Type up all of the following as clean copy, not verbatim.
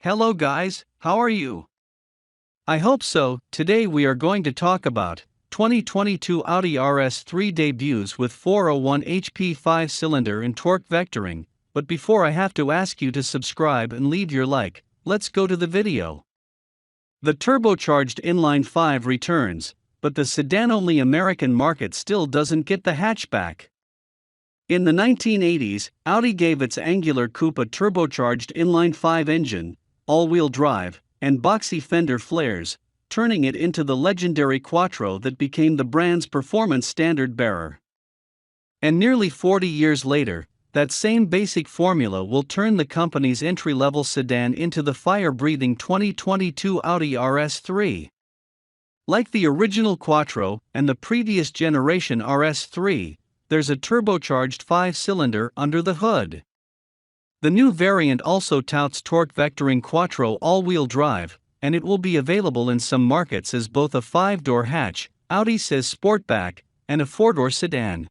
Hello guys, how are you? I hope so. Today we are going to talk about 2022 Audi RS3 debuts with 401 HP 5-cylinder and torque vectoring, but before I have to ask you to subscribe and leave your like, let's go to the video. The turbocharged inline 5 returns, but the sedan-only American market still doesn't get the hatchback. In the 1980s, Audi gave its angular coupe a turbocharged inline 5 engine, all-wheel drive, and boxy fender flares, turning it into the legendary Quattro that became the brand's performance standard bearer. And nearly 40 years later, that same basic formula will turn the company's entry-level sedan into the fire-breathing 2022 Audi RS3. Like the original Quattro and the previous generation RS3, there's a turbocharged 5-cylinder under the hood. The new variant also touts torque vectoring Quattro all-wheel drive, and it will be available in some markets as both a 5-door hatch, Audi says Sportback, and a 4-door sedan.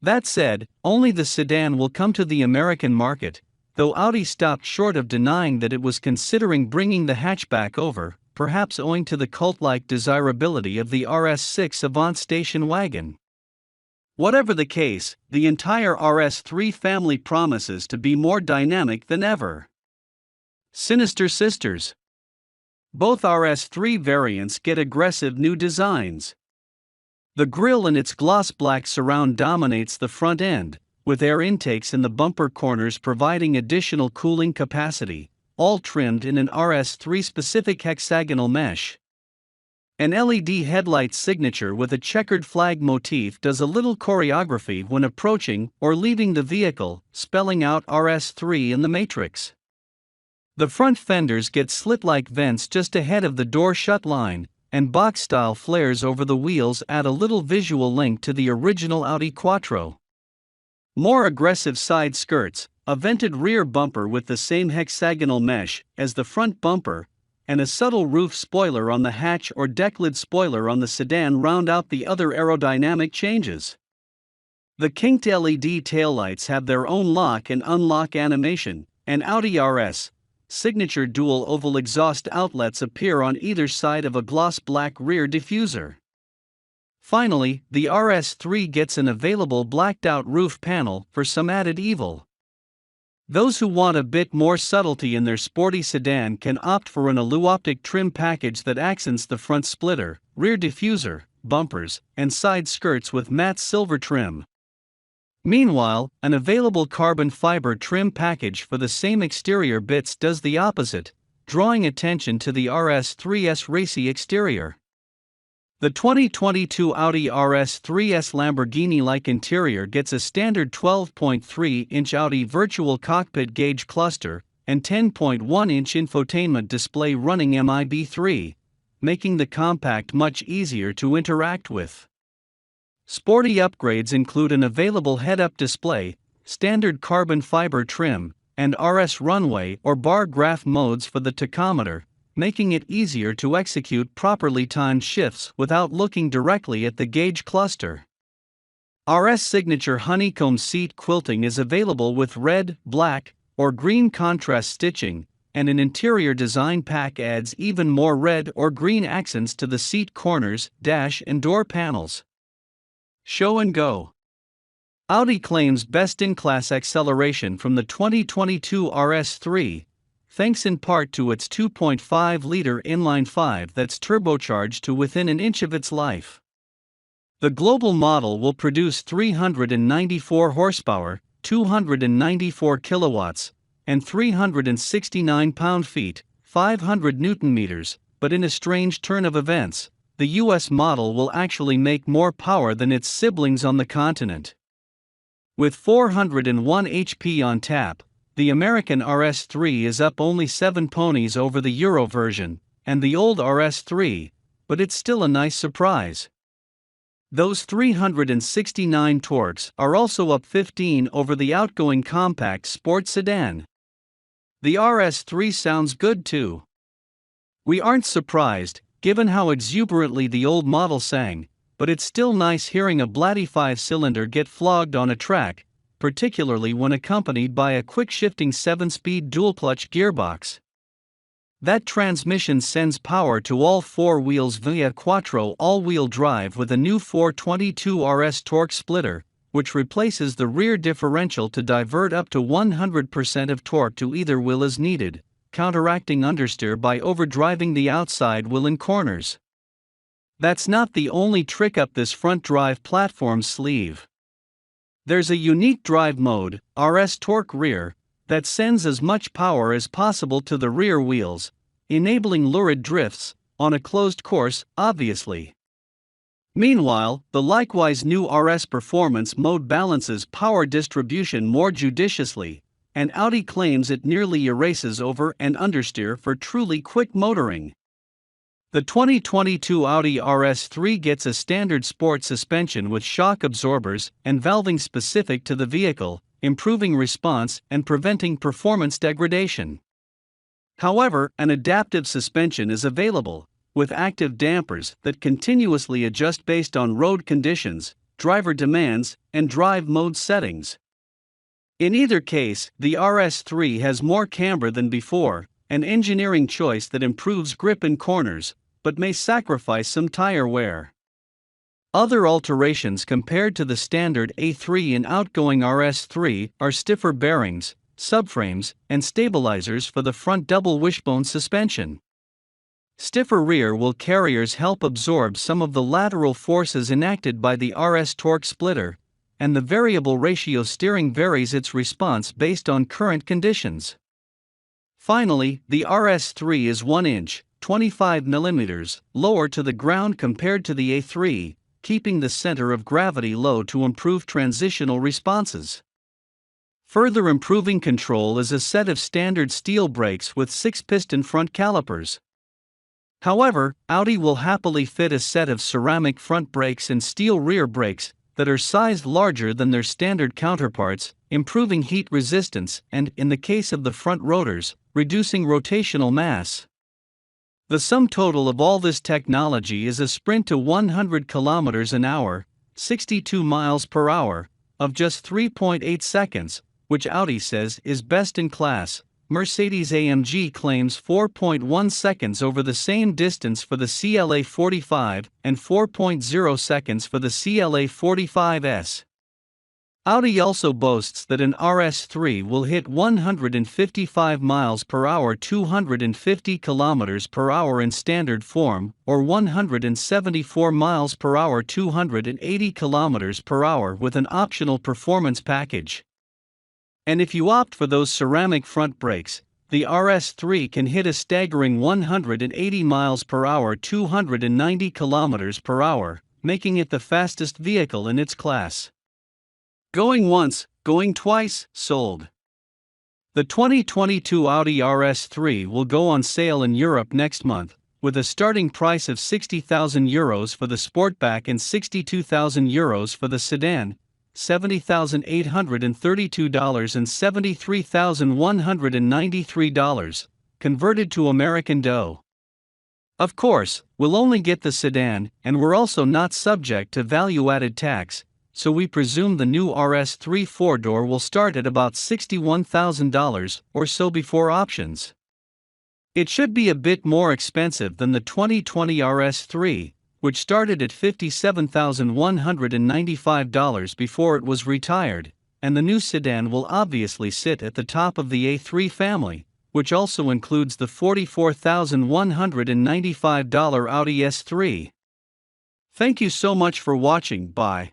That said, only the sedan will come to the American market, though Audi stopped short of denying that it was considering bringing the hatchback over, perhaps owing to the cult-like desirability of the RS6 Avant station wagon. Whatever the case, the entire RS3 family promises to be more dynamic than ever. Sinister Sisters. Both RS3 variants get aggressive new designs. The grille in its gloss black surround dominates the front end, with air intakes in the bumper corners providing additional cooling capacity, all trimmed in an RS3-specific hexagonal mesh. An LED headlight signature with a checkered flag motif does a little choreography when approaching or leaving the vehicle, spelling out RS3 in the matrix. The front fenders get slit-like vents just ahead of the door shut line, and box-style flares over the wheels add a little visual link to the original Audi Quattro. More aggressive side skirts, a vented rear bumper with the same hexagonal mesh as the front bumper, and a subtle roof spoiler on the hatch or decklid spoiler on the sedan round out the other aerodynamic changes. The kinked LED taillights have their own lock and unlock animation, and Audi RS signature dual oval exhaust outlets appear on either side of a gloss black rear diffuser. Finally, the RS3 gets an available blacked-out roof panel for some added evil. Those who want a bit more subtlety in their sporty sedan can opt for an alu-optic trim package that accents the front splitter, rear diffuser, bumpers, and side skirts with matte silver trim. Meanwhile, an available carbon fiber trim package for the same exterior bits does the opposite, drawing attention to the RS3's racy exterior. The 2022 Audi RS3's Lamborghini-like interior gets a standard 12.3-inch Audi Virtual Cockpit Gauge cluster and 10.1-inch infotainment display running MIB3, making the compact much easier to interact with. Sporty upgrades include an available head-up display, standard carbon fiber trim, and RS runway or bar graph modes for the tachometer, making it easier to execute properly timed shifts without looking directly at the gauge cluster. RS signature honeycomb seat quilting is available with red, black, or green contrast stitching, and an interior design pack adds even more red or green accents to the seat corners, dash, and door panels. Show and go. Audi claims best-in-class acceleration from the 2022 RS3, thanks in part to its 2.5-liter inline-5 that's turbocharged to within an inch of its life. The global model will produce 394 horsepower, 294 kilowatts, and 369 pound-feet, 500 newton-meters, but in a strange turn of events, the US model will actually make more power than its siblings on the continent. With 401 HP on tap, the American RS3 is up only 7 ponies over the Euro version, and the old RS3, but it's still a nice surprise. Those 369 torques are also up 15 over the outgoing compact sport sedan. The RS3 sounds good too. We aren't surprised, given how exuberantly the old model sang, but it's still nice hearing a blatty 5-cylinder get flogged on a track, particularly when accompanied by a quick-shifting 7-speed dual-clutch gearbox. That transmission sends power to all four wheels via quattro all-wheel drive with a new 422 RS torque splitter, which replaces the rear differential to divert up to 100% of torque to either wheel as needed, counteracting understeer by overdriving the outside wheel in corners. That's not the only trick up this front drive platform's sleeve. There's a unique drive mode, RS Torque Rear, that sends as much power as possible to the rear wheels, enabling lurid drifts, on a closed course, obviously. Meanwhile, the likewise new RS Performance mode balances power distribution more judiciously, and Audi claims it nearly erases over and understeer for truly quick motoring. The 2022 Audi RS3 gets a standard sport suspension with shock absorbers and valving specific to the vehicle, improving response and preventing performance degradation. However, an adaptive suspension is available, with active dampers that continuously adjust based on road conditions, driver demands, and drive mode settings. In either case, the RS3 has more camber than before, an engineering choice that improves grip in corners, but may sacrifice some tire wear. Other alterations compared to the standard A3 in outgoing RS3 are stiffer bearings, subframes, and stabilizers for the front double wishbone suspension. Stiffer rear wheel carriers help absorb some of the lateral forces enacted by the RS torque splitter, and the variable ratio steering varies its response based on current conditions. Finally, the RS3 is 1 inch, 25 mm, lower to the ground compared to the A3, keeping the center of gravity low to improve transitional responses. Further improving control is a set of standard steel brakes with 6-piston front calipers. However, Audi will happily fit a set of ceramic front brakes and steel rear brakes that are sized larger than their standard counterparts, improving heat resistance and, in the case of the front rotors, reducing rotational mass. The sum total of all this technology is a sprint to 100 km an hour, 62 miles per hour, of just 3.8 seconds, which Audi says is best in class. Mercedes-AMG claims 4.1 seconds over the same distance for the CLA 45 and 4.0 seconds for the CLA 45S. Audi also boasts that an RS3 will hit 155 miles per hour 250 kilometers per hour in standard form, or 174 miles per hour 280 kilometers per hour with an optional performance package. And if you opt for those ceramic front brakes, the RS3 can hit a staggering 180 miles per hour 290 kilometers per hour, making it the fastest vehicle in its class. Going once, going twice, sold. The 2022 Audi RS3 will go on sale in Europe next month, with a starting price of €60,000 for the Sportback and €62,000 for the sedan, $70,832 and $73,193, converted to American dough. Of course, we'll only get the sedan, and we're also not subject to value-added tax, so we presume the new RS3 4-door will start at about $61,000 or so before options. It should be a bit more expensive than the 2020 RS3, which started at $57,195 before it was retired, and the new sedan will obviously sit at the top of the A3 family, which also includes the $44,195 Audi S3. Thank you so much for watching. Bye.